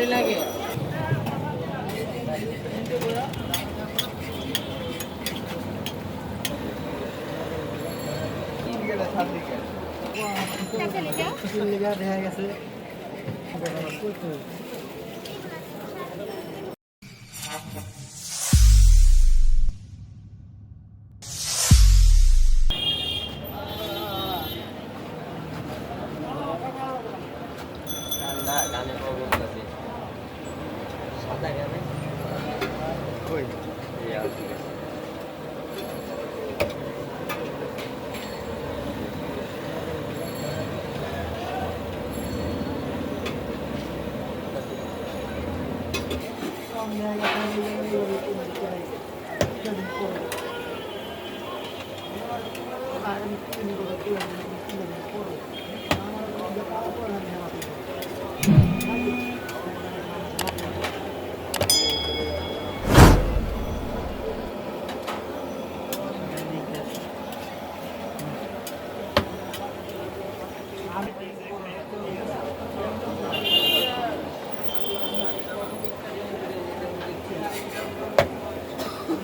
লাগে দেখা গেছে গানে বলতেছি সাদা গানে কই ইয়া ঠিক আছে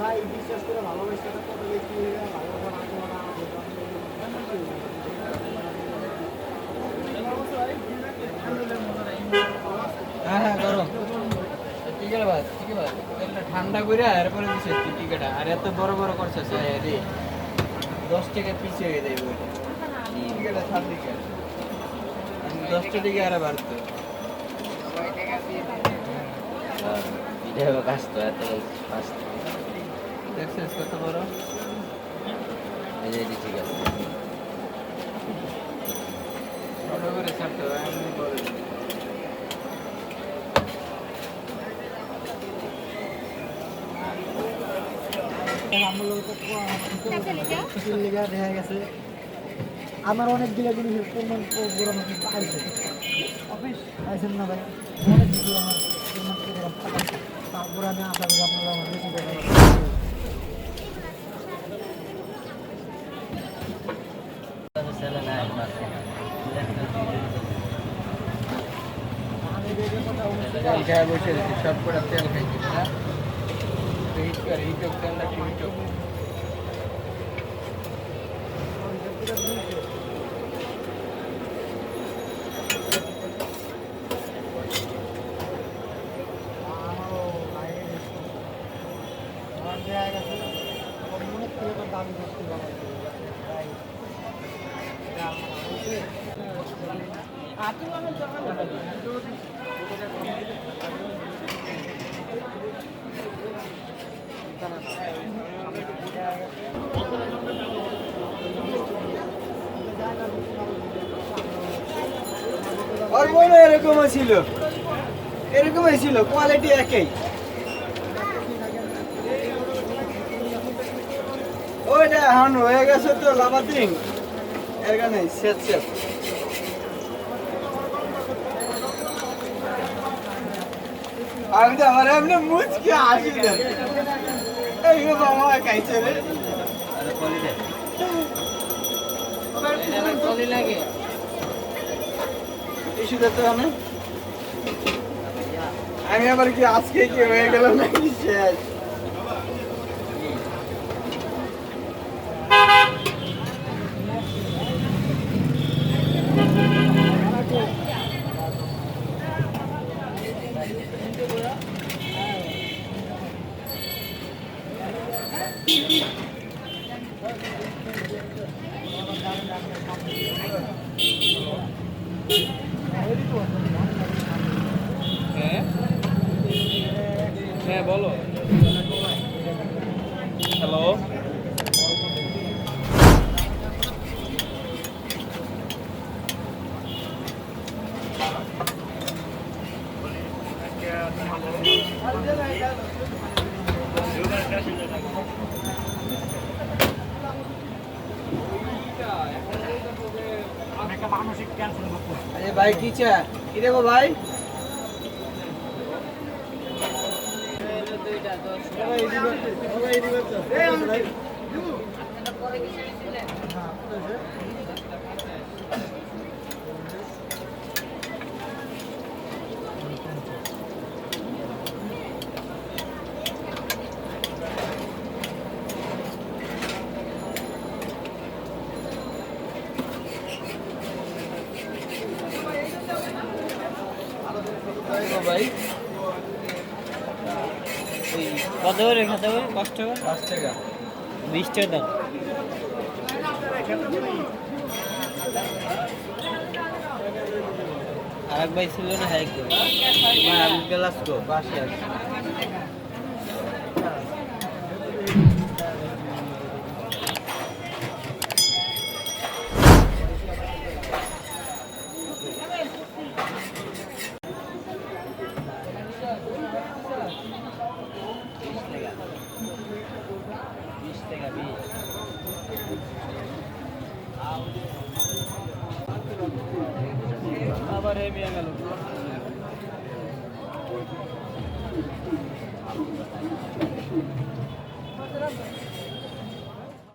ভাই বিশ্বাস করে ভালোবাসা কত বেশি হ্যাঁ হ্যাঁ গরম টিকিট বাস ঠান্ডা করে এরপরে দিছে টিকিটটা আর এত বড় বড় করছে রে 10 টাকা পিছিয়ে হয়ে যাবে টিকিটটা ছাড় দিকে 10 টাকা আর বাড়তো ভিডিও কাজ তো এত ফাস্ট দেখছিস কত বড় এই যে ঠিক আছে ছোট করে ছাড়তে হয় এমনি বড় দেখা গেছে আমার অনেক দিকে জিনিসের প্রমাণ পাইছে অফিস পাইছেন না ভাই অনেক কিছু আমার তারপরে আমি আশা করি আপনারা আমার বেশি বসে সব করে তেল খাইছি হ্যাঁ হিট করে হিটক তেলটা হিটক और बोलो এরকম ছিল কোয়ালিটি একই ওইটা এখন হয়ে গেছে তো লাভাতিং এখানে সেট আমি তো আমার এমনি মুচকে আসি দেন এই বাবা খাইছে রে কলি লাগে ইস্যুটা তো আমি আবার কি আজকে কি হয়ে গেল নাকি শেষ হ্যাঁ বলো হ্যালো ভাই কি চা কি দেবো ভাই ভাই ওই কত করে খেতে হবে 5 টাকা 5 টাকা 20 টাকা দাম আরেক ভাই ছিল না হ্যাঁ একদম ভাই আমি গ্লাস তো পাশে আছে আবার এমিয়া গেল